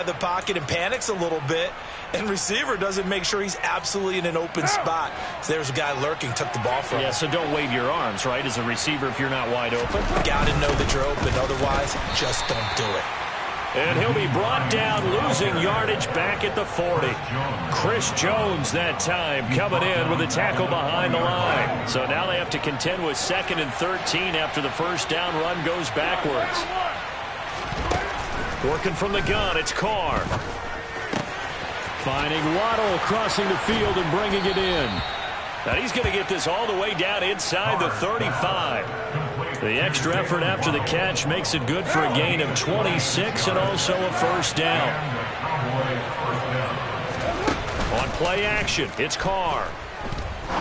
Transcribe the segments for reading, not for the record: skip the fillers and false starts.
the pocket and panics a little bit, and receiver doesn't make sure he's absolutely in an open spot. So there's a guy lurking, took the ball from him. Yeah, so don't wave your arms, right, as a receiver if you're not wide open. Got to know that you're open. Otherwise, just don't do it. And he'll be brought down, losing yardage back at the 40. Chris Jones that time coming in with a tackle behind the line. So now they have to contend with 2nd and 13 after the first down run goes backwards. Working from the gun, it's Carr. Finding Waddle crossing the field and bringing it in. Now he's going to get this all the way down inside the 35. The extra effort after the catch makes it good for a gain of 26 and also a first down. On play action, it's Carr.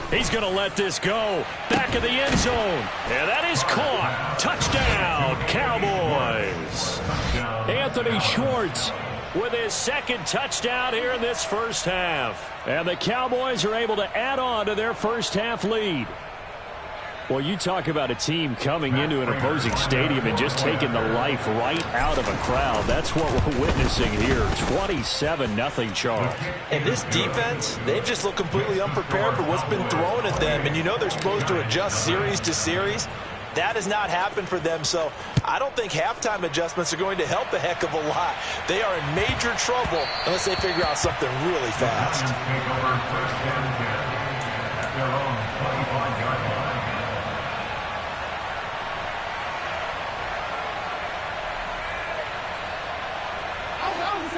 He's going to let this go. Back of the end zone. And that is caught. Touchdown, Cowboys. Anthony Schwartz with his 2nd touchdown here in this first half. And the Cowboys are able to add on to their first half lead. Well, you talk about a team coming into an opposing stadium and just taking the life right out of a crowd. That's what we're witnessing here. 27-0 Charles. And this defense, they've just looked completely unprepared for what's been thrown at them. And you know they're supposed to adjust series to series. That has not happened for them, so I don't think halftime adjustments are going to help a heck of a lot. They are in major trouble unless they figure out something really fast.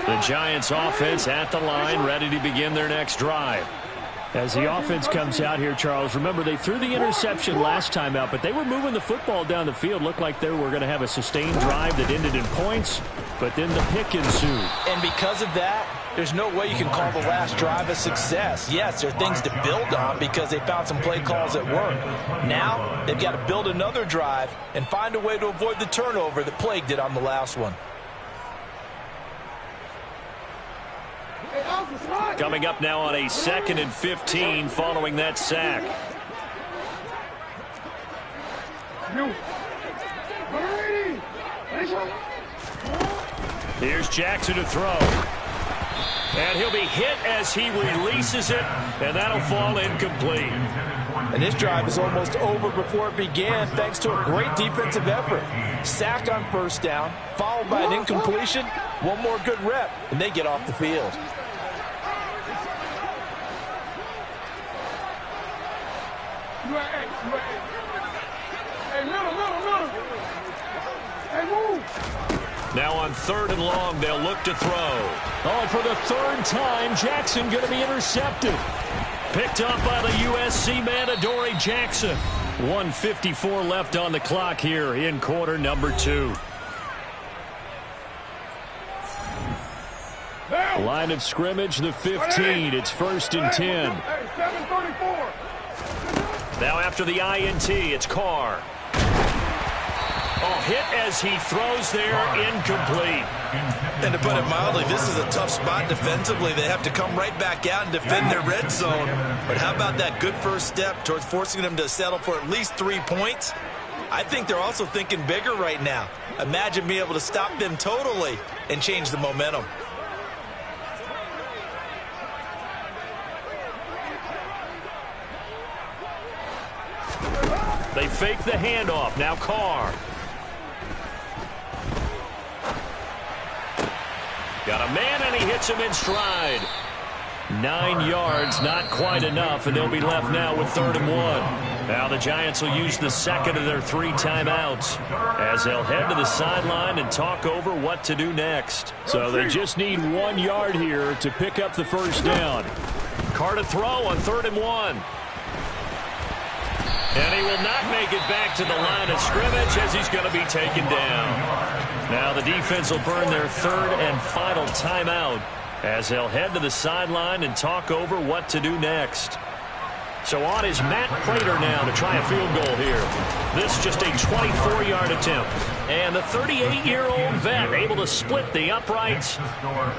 The Giants offense at the line, ready to begin their next drive. As the offense comes out here, Charles, remember they threw the interception last time out, but they were moving the football down the field. Looked like they were going to have a sustained drive that ended in points, but then the pick ensued. And because of that, there's no way you can call the last drive a success. Yes, there are things to build on because they found some play calls at work. Now they've got to build another drive and find a way to avoid the turnover that plagued it on the last one. Coming up now on a 2nd and 15 following that sack. Here's Jackson to throw. And he'll be hit as he releases it, and that'll fall incomplete. And this drive is almost over before it began thanks to a great defensive effort. Sack on first down, followed by an incompletion, one more good rep, and they get off the field. Now on 3rd and long, they'll look to throw. Oh, and for the 3rd time, Jackson going to be intercepted. Picked up by the USC man, Adoree Jackson. 1:54 left on the clock here in quarter number 2. Line of scrimmage, the 15. It's 1st and 10. Now after the INT, it's Carr. Oh, hit as he throws there, incomplete. And to put it mildly, this is a tough spot defensively. They have to come right back out and defend their red zone. But how about that good first step towards forcing them to settle for at least 3 points? I think they're also thinking bigger right now. Imagine being able to stop them totally and change the momentum. They fake the handoff. Now Carr. Got a man, and he hits him in stride. 9 yards, not quite enough, and they'll be left now with 3rd and 1. Now the Giants will use the 2nd of their 3 timeouts as they'll head to the sideline and talk over what to do next. So they just need 1 yard here to pick up the first down. Carr to throw on 3rd and 1. And he will not make it back to the line of scrimmage as he's going to be taken down. Now the defense will burn their 3rd and final timeout as they'll head to the sideline and talk over what to do next. So on is Matt Prater now to try a field goal here. This just a 24-yard attempt. And the 38-year-old vet able to split the uprights.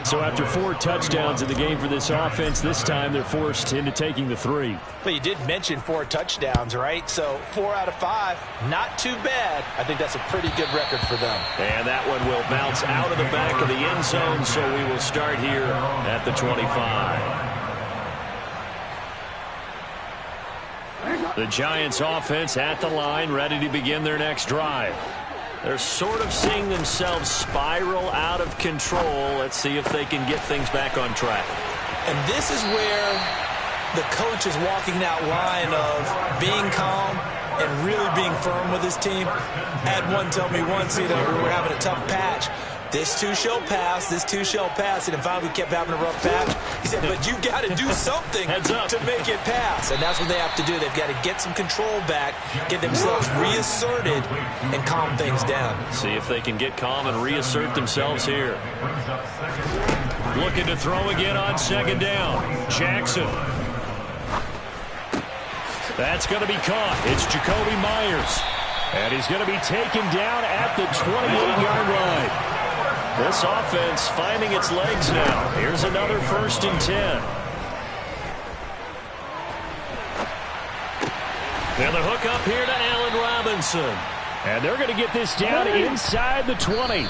So after 4 touchdowns in the game for this offense, this time they're forced into taking the 3. But you did mention 4 touchdowns, right? So 4 out of 5, not too bad. I think that's a pretty good record for them. And that one will bounce out of the back of the end zone, so we will start here at the 25. The Giants offense at the line, ready to begin their next drive. They're sort of seeing themselves spiral out of control. Let's see if they can get things back on track. And this is where the coach is walking that line of being calm and really being firm with his team. I had one tell me once, we were having a tough patch. This too shall pass, this too shall pass. And finally we kept having a rough patch. He said, but you got to do something to make it pass. And that's what they have to do. They've got to get some control back, get themselves reasserted, and calm things down. See if they can get calm and reassert themselves here. Looking to throw again on second down. Jackson. That's going to be caught. It's Jacoby Myers. And he's going to be taken down at the 28-yard line. This offense finding its legs now. Here's another 1st and 10. And the hook up here to Allen Robinson. And they're going to get this down inside the 20.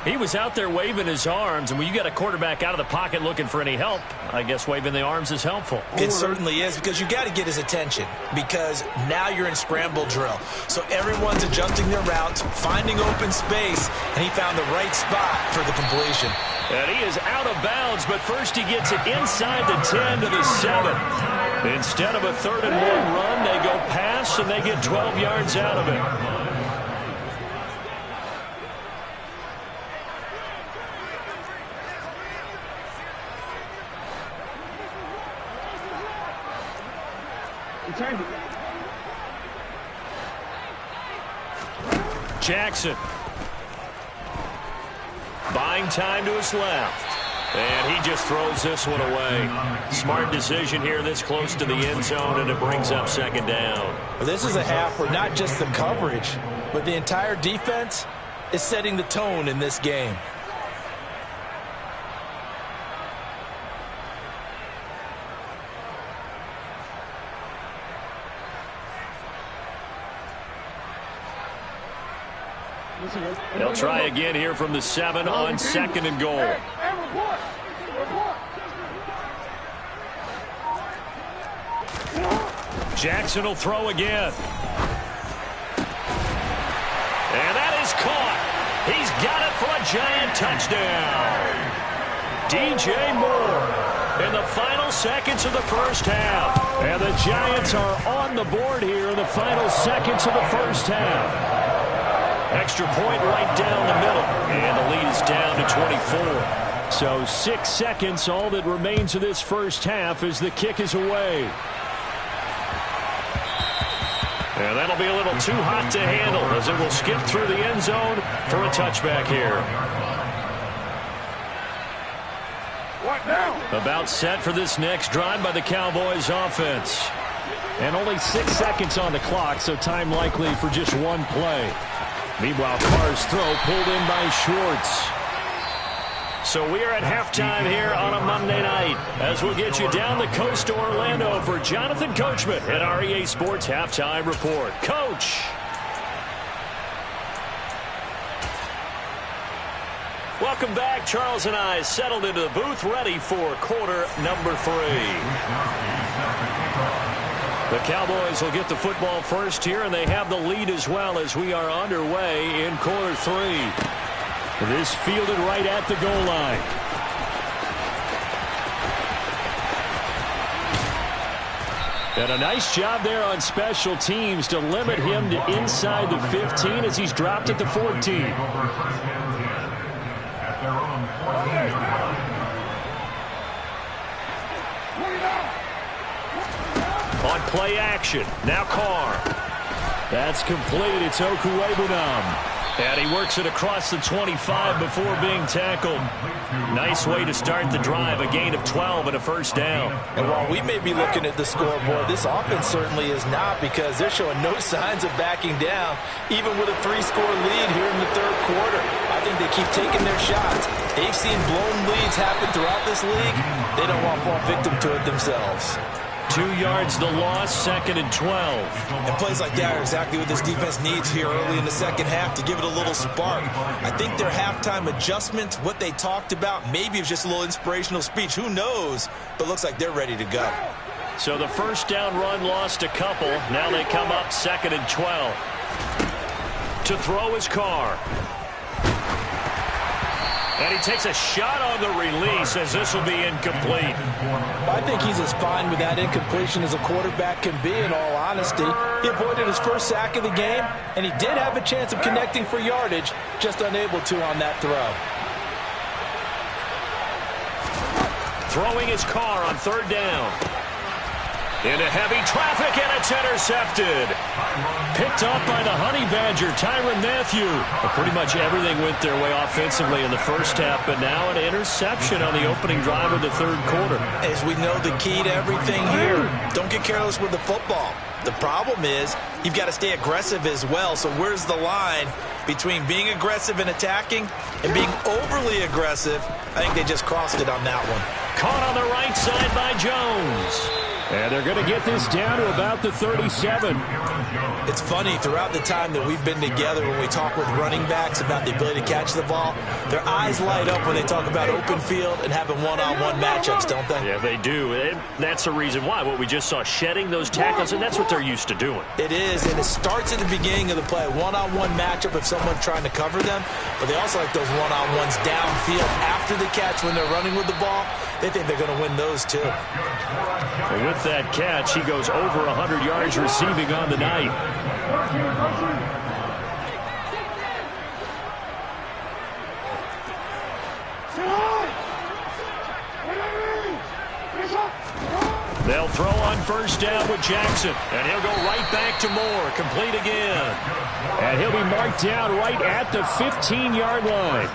He was out there waving his arms, and when you got a quarterback out of the pocket looking for any help, I guess waving the arms is helpful. It certainly is, because you got to get his attention, because now you're in scramble drill. So everyone's adjusting their routes, finding open space, and he found the right spot for the completion. And he is out of bounds, but first he gets it inside the 10 to the 7. Instead of a 3rd and 1 run, they go pass, and they get 12 yards out of it. Jackson. Buying time to his left. And he just throws this one away. Smart decision here this close to the end zone, and it brings up second down. Well, this is a half where not just the coverage, but the entire defense is setting the tone in this game. They'll try again here from the 7 on 2nd and goal. Jackson will throw again. And that is caught. He's got it for a giant touchdown. DJ Moore in the final seconds of the first half. And the Giants are on the board here in the final seconds of the first half. Extra point right down the middle. And the lead is down to 24. So 6 seconds, all that remains of this first half as the kick is away. And that'll be a little too hot to handle as it will skip through the end zone for a touchback here. What now? About set for this next drive by the Cowboys offense. And only 6 seconds on the clock, so time likely for just one play. Meanwhile, Carr's throw pulled in by Schwartz. So we are at halftime here on a Monday night as we'll get you down the coast to Orlando for Jonathan Coachman at our EA Sports Halftime Report. Coach. Welcome back. Charles and I settled into the booth ready for quarter number 3. The Cowboys will get the football first here, and they have the lead as well as we are underway in quarter 3. This fielded right at the goal line. And a nice job there on special teams to limit him to inside the 15 as he's dropped at the 14. On play action, now Carr. That's completed. It's Okuwebunam. And he works it across the 25 before being tackled. Nice way to start the drive, a gain of 12 and a first down. And while we may be looking at the scoreboard, this offense certainly is not, because they're showing no signs of backing down, even with a 3-score lead here in the third quarter. I think they keep taking their shots. They've seen blown leads happen throughout this league. They don't want to fall victim to it themselves. 2 yards the loss, 2nd and 12. And plays like that are exactly what this defense needs here early in the second half to give it a little spark. I think their halftime adjustments, what they talked about, maybe it was just a little inspirational speech. Who knows? But looks like they're ready to go. So the first down run lost a couple. Now they come up 2nd and 12. To throw his Carr. And he takes a shot on the release as this will be incomplete. I think he's as fine with that incompletion as a quarterback can be, in all honesty. He avoided his first sack of the game, and he did have a chance of connecting for yardage, just unable to on that throw. Throwing his Carr on 3rd down. Into heavy traffic, and it's intercepted. Picked off by the Honey Badger, Tyrann Mathieu. Pretty much everything went their way offensively in the first half, but now an interception on the opening drive of the third quarter. As we know, the key to everything here, don't get careless with the football. The problem is you've got to stay aggressive as well. So where's the line between being aggressive and attacking and being overly aggressive? I think they just crossed it on that one. Caught on the right side by Jones. And they're going to get this down to about the 37. It's funny, throughout the time that we've been together, when we talk with running backs about the ability to catch the ball, their eyes light up when they talk about open field and having one-on-one matchups, don't they? Yeah, they do. And that's the reason why. What we just saw, shedding those tackles, and that's what they're used to doing. It is, and it starts at the beginning of the play. One-on-one matchup if someone's trying to cover them, but they also like those one-on-ones downfield after the catch when they're running with the ball. They think they're going to win those too. And with that catch, he goes over 100 yards receiving on the night. They'll throw on 1st down with Jackson, and he'll go right back to Moore, complete again. And he'll be marked down right at the 15-yard line.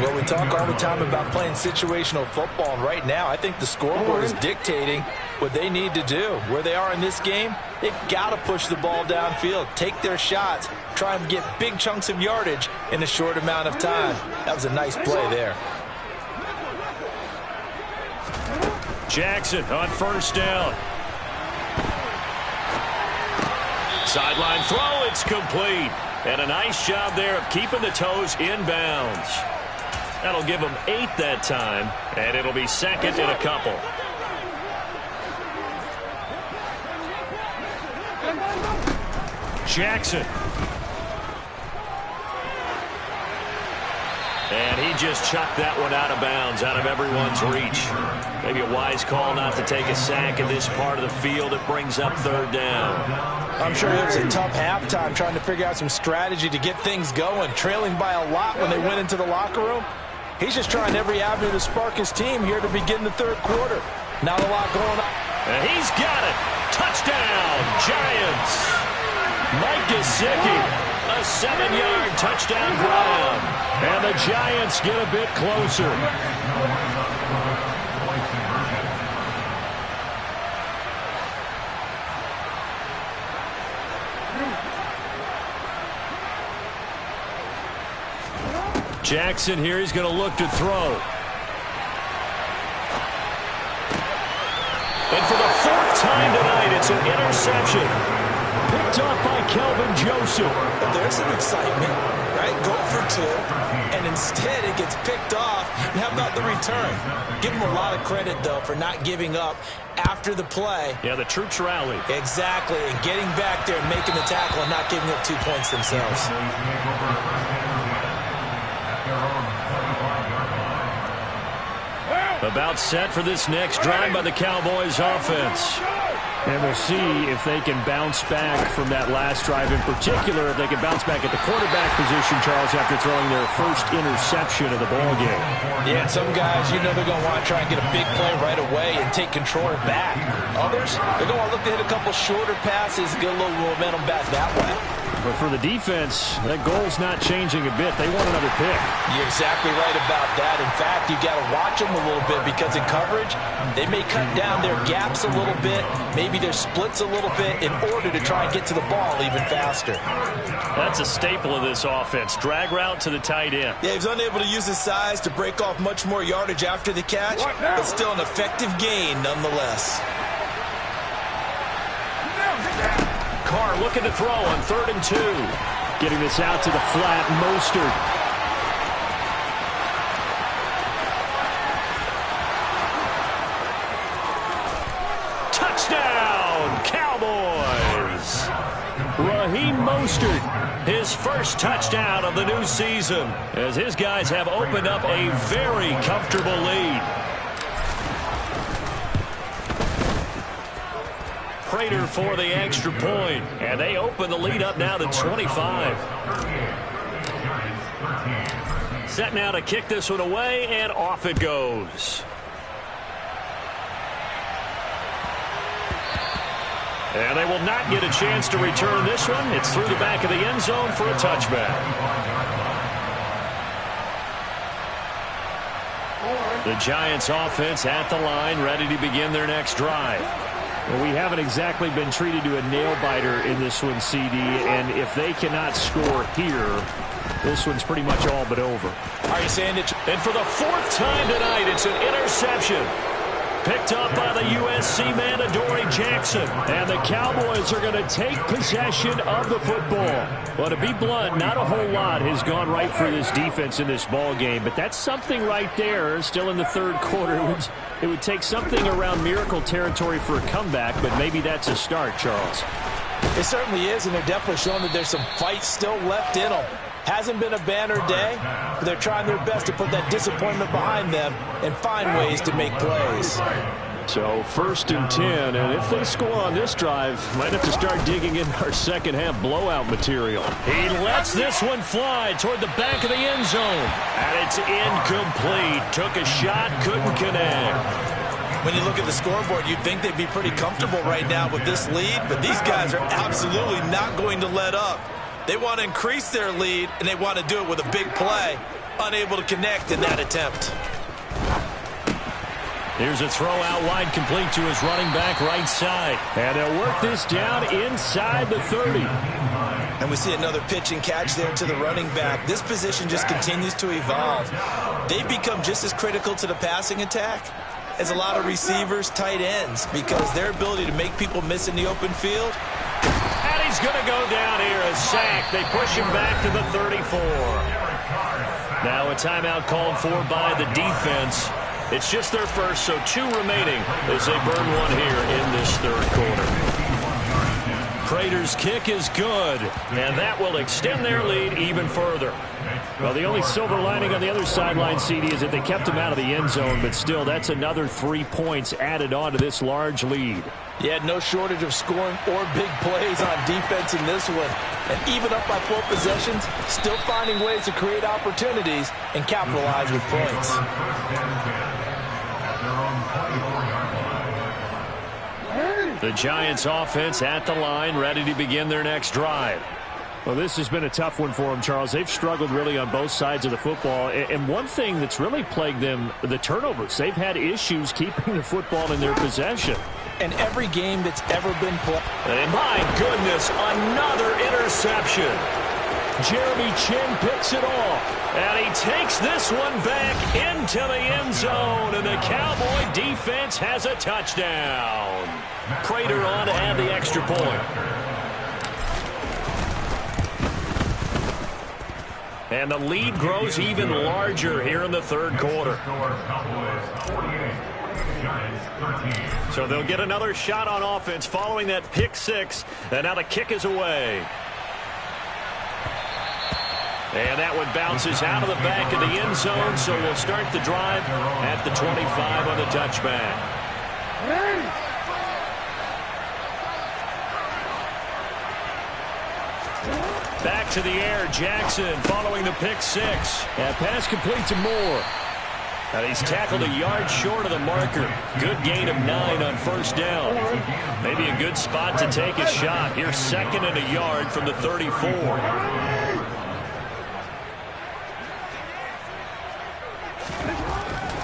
Well, we talk all the time about playing situational football, and right now I think the scoreboard is dictating what they need to do. Where they are in this game, they've got to push the ball downfield, take their shots, try and get big chunks of yardage in a short amount of time. That was a nice play there. Jackson on 1st down. Sideline throw, it's complete. And a nice job there of keeping the toes inbounds. That'll give them 8 that time, and it'll be 2nd and a couple. Jackson. And he just chucked that one out of bounds, out of everyone's reach. Maybe a wise call not to take a sack in this part of the field. It brings up 3rd down. I'm sure it was a tough halftime trying to figure out some strategy to get things going, trailing by a lot when they went into the locker room. He's just trying every avenue to spark his team here to begin the third quarter. Not a lot going on. And he's got it. Touchdown, Giants. Mike Gesicki. A 7-yard touchdown grab. And the Giants get a bit closer. Jackson here, he's going to look to throw. And for the 4th time tonight, it's an interception. Picked off by Kelvin Joseph. But there's some excitement, right? Go for 2, and instead it gets picked off. And how about the return? Give him a lot of credit, though, for not giving up after the play. Yeah, the troops rallied. Exactly, and getting back there and making the tackle and not giving up 2 points themselves. About set for this next drive by the Cowboys offense. And we'll see if they can bounce back from that last drive, in particular, if they can bounce back at the quarterback position, Charles, after throwing their first interception of the ballgame. Yeah, and some guys, you know they're going to want to try and get a big play right away and take control back. Others, they're going to look to hit a couple shorter passes, get a little momentum back that way. But for the defense, that goal's not changing a bit. They want another pick. You're exactly right about that. In fact, you got to watch them a little bit because in coverage, they may cut down their gaps a little bit, maybe their splits a little bit in order to try and get to the ball even faster. That's a staple of this offense. Drag route to the tight end. Yeah, he's unable to use his size to break off much more yardage after the catch, but still an effective gain nonetheless. Carr looking to throw on 3rd and 2. Getting this out to the flat, Mostert. Touchdown, Cowboys! Raheem Mostert, his first touchdown of the new season, as his guys have opened up a very comfortable lead. Prater for the extra point, and they open the lead up now to 25. Set now to kick this one away, and off it goes. And they will not get a chance to return this one. It's through the back of the end zone for a touchback. The Giants offense at the line, ready to begin their next drive. Well, we haven't exactly been treated to a nail-biter in this one, CD, and if they cannot score here, this one's pretty much all but over. Are you saying that? And for the 4th time tonight, it's an interception. Picked up by the USC man, Adoree Jackson. And the Cowboys are going to take possession of the football. Well, to be blunt, not a whole lot has gone right for this defense in this ball game. But that's something right there. Still in the 3rd quarter. It would take something around miracle territory for a comeback. But maybe that's a start, Charles. It certainly is, and they're definitely showing that there's some fight still left in them. Hasn't been a banner day, but they're trying their best to put that disappointment behind them and find ways to make plays. So 1st and 10, and if they score on this drive, might have to start digging in our second half blowout material. He lets this one fly toward the back of the end zone, and it's incomplete. Took a shot, couldn't connect. When you look at the scoreboard, you'd think they'd be pretty comfortable right now with this lead, but these guys are absolutely not going to let up. They want to increase their lead, and they want to do it with a big play. Unable to connect in that attempt. Here's a throw out wide, complete to his running back right side. And they'll work this down inside the 30. And we see another pitch and catch there to the running back. This position just continues to evolve. They've become just as critical to the passing attack as a lot of receivers, tight ends, because their ability to make people miss in the open field. And he's going to go down here, a sack. They push him back to the 34. Now a timeout called for by the defense. It's just their first, so 2 remaining as they burn one here in this 3rd quarter. Prater's kick is good, and that will extend their lead even further. Well, the only silver lining on the other sideline, CD, is that they kept him out of the end zone, but still, that's another 3 points added on to this large lead. Yeah, no shortage of scoring or big plays on defense in this one. And even up by 4 possessions, still finding ways to create opportunities and capitalize with points. The Giants offense at the line, ready to begin their next drive. Well, this has been a tough one for them, Charles. They've struggled really on both sides of the football. And one thing that's really plagued them, the turnovers. They've had issues keeping the football in their possession. And every game that's ever been played. And my goodness, another interception. Jeremy Chin picks it off. And he takes this one back into the end zone. And the Cowboy defense has a touchdown. Prater on to add the extra point. And the lead grows even larger here in the 3rd quarter. So they'll get another shot on offense following that pick 6. And now the kick is away. And that one bounces out of the back of the end zone, so we'll start the drive at the 25 on the touchback. Back to the air, Jackson following the pick 6. That pass complete to Moore. And he's tackled a yard short of the marker. Good gain of 9 on first down. Maybe a good spot to take a shot. Here's 2nd and a yard from the 34.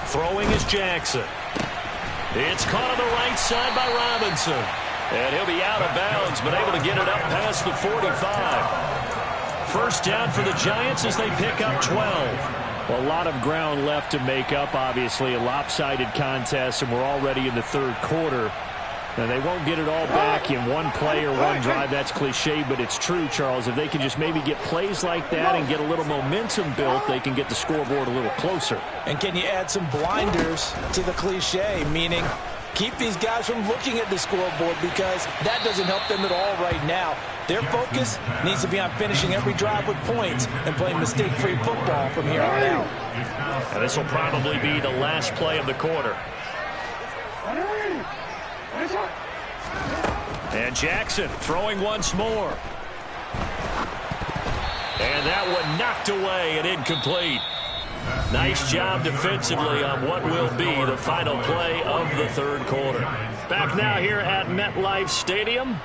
Throwing is Jackson. It's caught on the right side by Robinson. And he'll be out of bounds, but able to get it up past the 45. First down for the Giants as they pick up 12. Well, a lot of ground left to make up, obviously. A lopsided contest, and we're already in the third quarter. Now, they won't get it all back in one play or one drive. That's cliche, but it's true, Charles. If they can just maybe get plays like that and get a little momentum built, they can get the scoreboard a little closer. And can you add some blinders to the cliche, meaning keep these guys from looking at the scoreboard, because that doesn't help them at all right now. Their focus needs to be on finishing every drive with points and playing mistake-free football from here on out. And this will probably be the last play of the quarter. And Jackson throwing once more. And that one knocked away and incomplete. Nice job defensively on what will be the final play of the third quarter. Back now here at MetLife Stadium.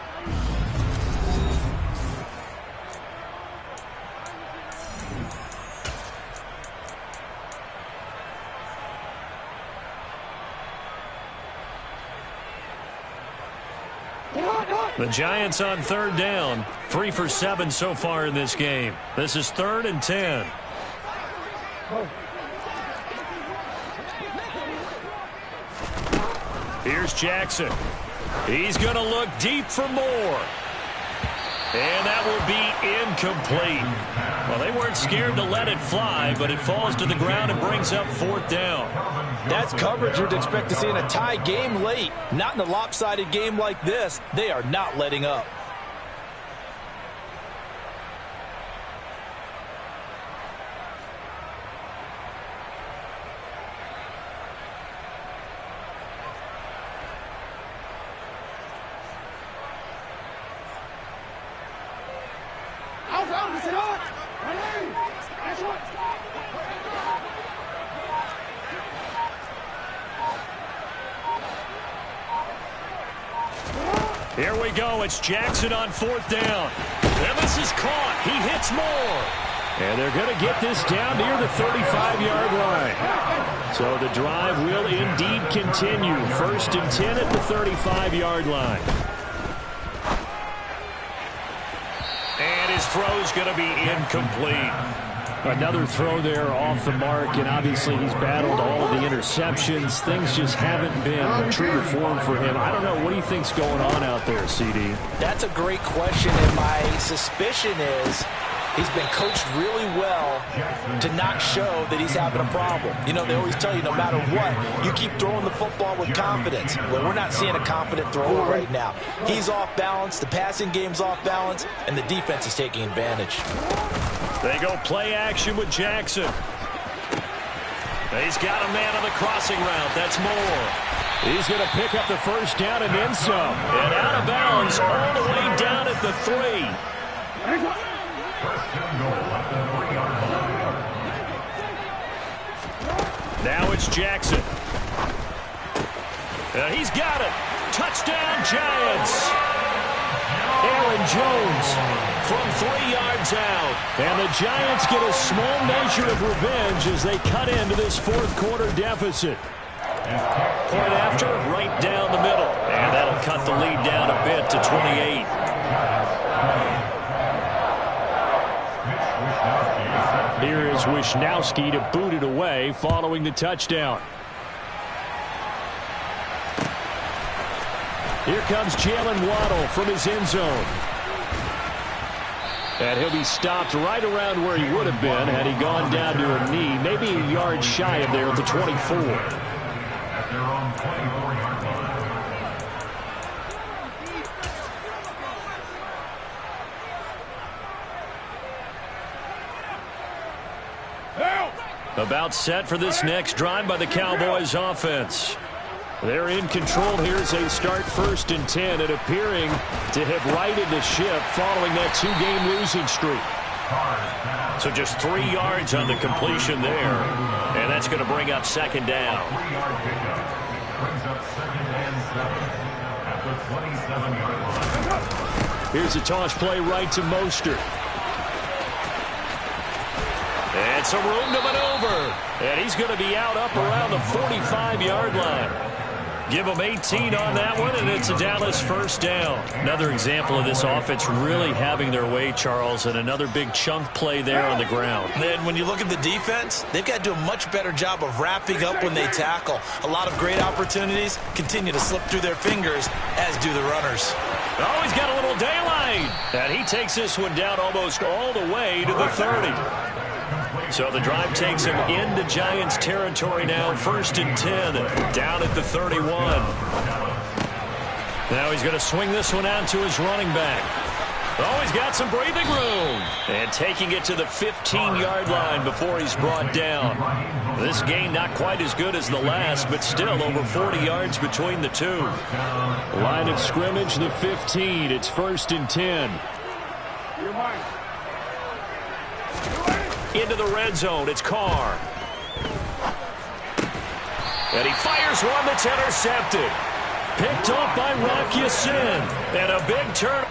The Giants on third down. 3 for 7 so far in this game. This is 3rd and 10. Here's Jackson. He's going to look deep for more. And that will be incomplete. Well, they weren't scared to let it fly, but it falls to the ground and brings up 4th down. That's coverage you'd expect to see in a tie game late. Not in a lopsided game like this. They are not letting up. Here we go. It's Jackson on 4th down. And this is caught. He hits more. And they're going to get this down near the 35-yard line. So the drive will indeed continue. 1st and 10 at the 35-yard line. And his throw's going to be incomplete. Another throw there off the mark, and obviously he's battled all of the interceptions. Things just haven't been true to form for him. I don't know. What do you think's going on out there, CD? That's a great question, and my suspicion is he's been coached really well to not show that he's having a problem. You know, they always tell you no matter what, you keep throwing the football with confidence. Well, we're not seeing a confident thrower right now. He's off balance, the passing game's off balance, and the defense is taking advantage. They go play action with Jackson. He's got a man on the crossing route. That's Moore. He's going to pick up the first down and then some. And out of bounds all the way down at the 3. Now it's Jackson. He's got it. Touchdown, Giants. Aaron Jones from 3 yards out. And the Giants get a small measure of revenge as they cut into this 4th quarter deficit. Point after, right down the middle. And that'll cut the lead down a bit to 28. Here is Wisnowski to boot it away following the touchdown. Here comes Jalen Waddle from his end zone. And he'll be stopped right around where he would have been had he gone down to a knee, maybe a yard shy of there at the 24. About set for this next drive by the Cowboys offense. They're in control here as they start 1st and 10 and appearing to have righted the ship following that 2-game losing streak. So just 3 yards on the completion there. And that's going to bring up second down. Here's a toss play right to Mostert. And some room to maneuver. And he's going to be out up around the 45-yard line. Give them 18 on that one, and it's a Dallas first down. Another example of this offense really having their way, Charles, and another big chunk play there on the ground. And then when you look at the defense, they've got to do a much better job of wrapping up when they tackle. A lot of great opportunities continue to slip through their fingers, as do the runners. Oh, he's got a little daylight. And he takes this one down almost all the way to the 30. So the drive takes him into Giants territory now, 1st and 10, down at the 31. Now he's going to swing this one out to his running back. Oh, he's got some breathing room. And taking it to the 15-yard line before he's brought down. This gain not quite as good as the last, but still over 40 yards between the two. Line of scrimmage, the 15. It's 1st and 10. Into the red zone, it's Carr. And he fires one that's intercepted. Picked off by Rock Ya-Sin. And a big turn.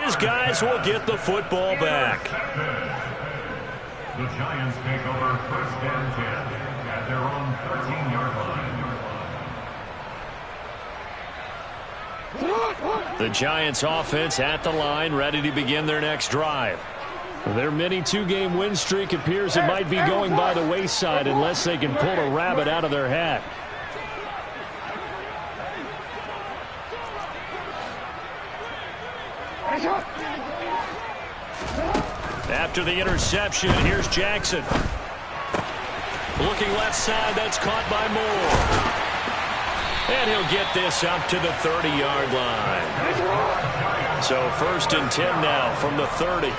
His guys will get the football back. The Giants take over 1st and 10 at their own 13-yard line. The Giants offense at the line, ready to begin their next drive. Their mini 2-game win streak appears it might be going by the wayside unless they can pull a rabbit out of their hat. After the interception, here's Jackson. Looking left side, that's caught by Moore. And he'll get this up to the 30-yard line. So 1st and 10 now from the 30.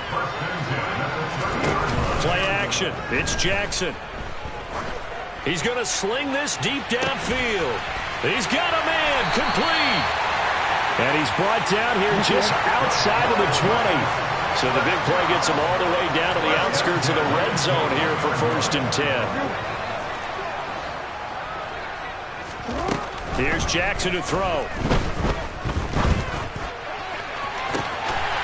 Play action. It's Jackson. He's going to sling this deep downfield. He's got a man complete. And he's brought down here just outside of the 20. So the big play gets him all the way down to the outskirts of the red zone here for 1st and 10. Here's Jackson to throw.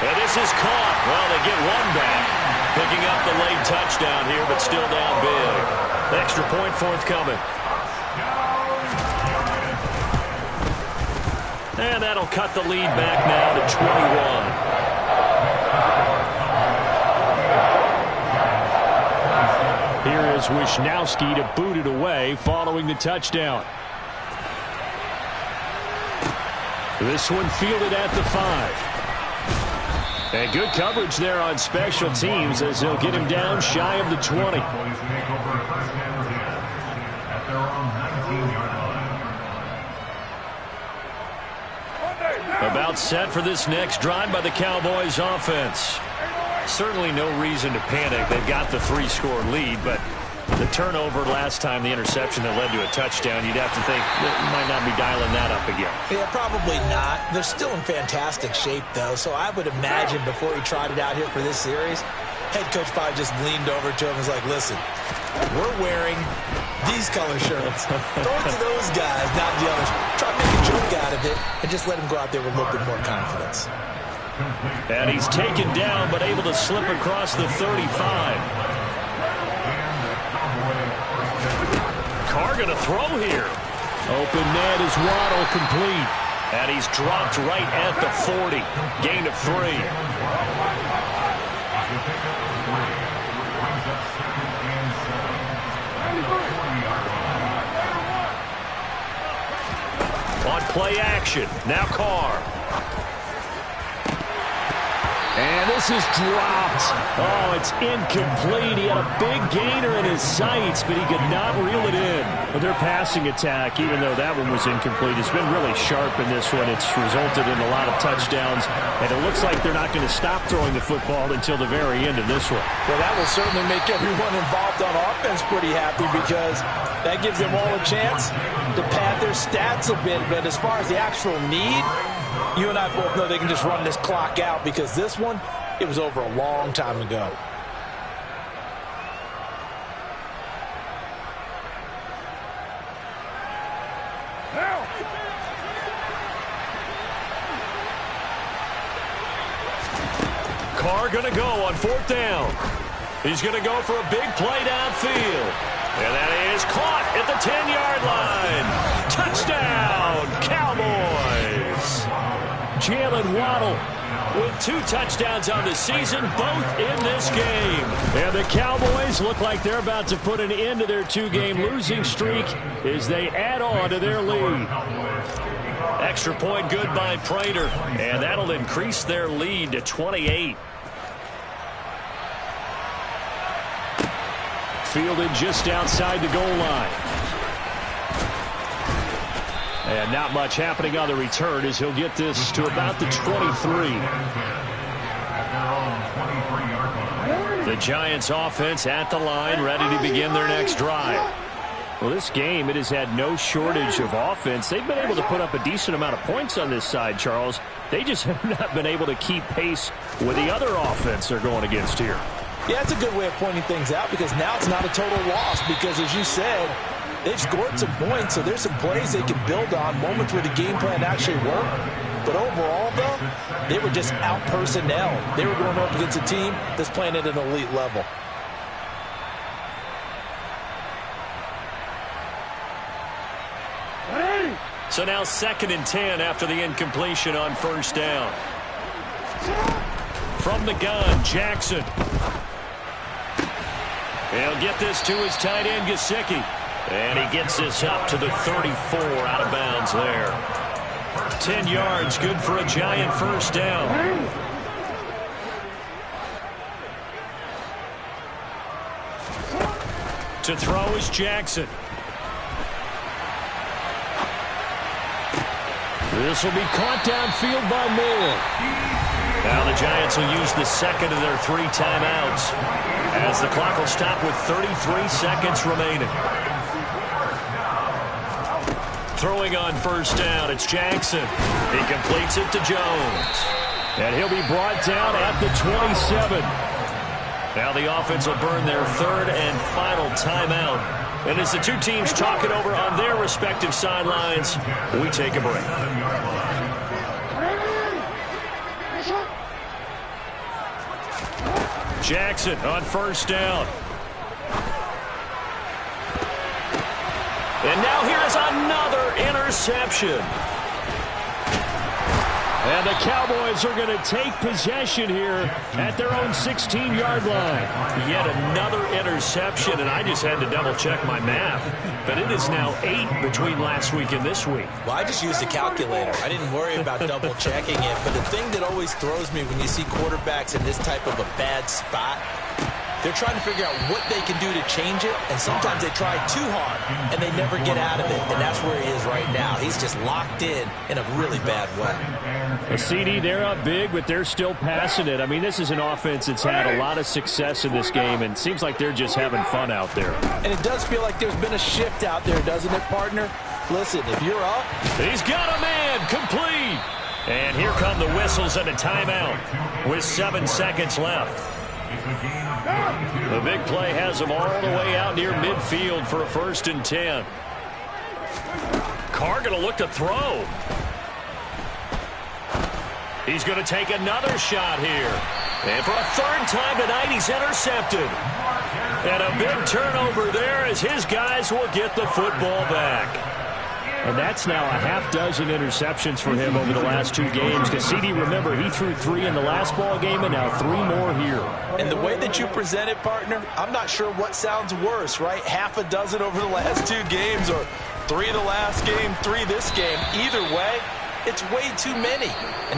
And this is caught. Well, they get one back. Picking up the late touchdown here, but still down big. Extra point forthcoming. And that'll cut the lead back now to 21. Here is Wisnowski to boot it away following the touchdown. This one fielded at the 5. And good coverage there on special teams as they'll get him down shy of the 20. About set for this next drive by the Cowboys offense. Certainly no reason to panic. They've got the 3-score lead, but the turnover last time, the interception that led to a touchdown, you'd have to think that might not be dialing that up again. Yeah, probably not. They're still in fantastic shape, though, so I would imagine before he trotted out here for this series, head coach probably just leaned over to him and was like, listen, we're wearing these color shirts. Throw it to those guys, not the others. Try to make a joke out of it and just let him go out there with a little bit more confidence. And he's taken down, but able to slip across the 35. Carr going to throw here. Open net is Waddle complete. And he's dropped right at the 40. Gain of 3. On play action, now Carr. And this is dropped. Oh, it's incomplete. He had a big gainer in his sights, but he could not reel it in. But their passing attack, even though that one was incomplete, has been really sharp in this one. It's resulted in a lot of touchdowns, and it looks like they're not going to stop throwing the football until the very end of this one. Well, that will certainly make everyone involved on offense pretty happy because That gives them all a chance to pad their stats a bit. But as far as the actual need, you and I both know they can just run this clock out because this one, it was over a long time ago. Carr going to go on 4th down. He's going to go for a big play downfield. And that is caught at the 10-yard line. Touchdown, Cowboys. Jalen Waddle with 2 touchdowns on the season, both in this game. And the Cowboys look like they're about to put an end to their 2-game losing streak as they add on to their lead. Extra point good by Prater, and that'll increase their lead to 28. Fielded just outside the goal line. And not much happening on the return as he'll get this to about the 23. The Giants offense at the line, ready to begin their next drive. Well, this game, it has had no shortage of offense. They've been able to put up a decent amount of points on this side, Charles. They just have not been able to keep pace with the other offense they're going against here. Yeah, it's a good way of pointing things out because now it's not a total loss because, as you said, they've scored some points, so there's some plays they can build on, moments where the game plan actually worked. But overall, though, they were just out-personnel. They were going up against a team that's playing at an elite level. So now 2nd and 10 after the incompletion on 1st down. From the gun, Jackson. He'll get this to his tight end, Gesicki. And he gets this up to the 34 out of bounds there. 10 yards, good for a Giant 1st down. To throw is Jackson. This will be caught downfield by Moore. Now the Giants will use the 2nd of their 3 timeouts as the clock will stop with 33 seconds remaining. Throwing on 1st down, it's Jackson. He completes it to Jones. And he'll be brought down at the 27. Now the offense will burn their 3rd and final timeout. And as the 2 teams talk it over on their respective sidelines, we take a break. Jackson on 1st down. And now here is another interception. And the Cowboys are going to take possession here at their own 16-yard line. Yet another interception, and I just had to double-check my math. But it is now 8 between last week and this week. Well, I just used a calculator. I didn't worry about double-checking it. But the thing that always throws me when you see quarterbacks in this type of a bad spot, they're trying to figure out what they can do to change it, and sometimes they try too hard, and they never get out of it, and that's where he is right now. He's just locked in a really bad way. A CD, they're up big, but they're still passing it. I mean, this is an offense that's had a lot of success in this game, and it seems like they're just having fun out there. And it does feel like there's been a shift out there, doesn't it, partner? Listen, if you're up. He's got a man, complete. And here come the whistles and a timeout with 7 seconds left. The big play has him all the way out near midfield for a 1st and 10. Carr going to look to throw. He's going to take another shot here. And for a 3rd time tonight, he's intercepted. And a big turnover there as his guys will get the football back. And that's now a half dozen interceptions for him over the last 2 games. Because CD, remember, he threw 3 in the last ball game and now 3 more here. And the way that you present it, partner, I'm not sure what sounds worse, right? Half a dozen over the last 2 games or 3 the last game, 3 this game. Either way, it's way too many. And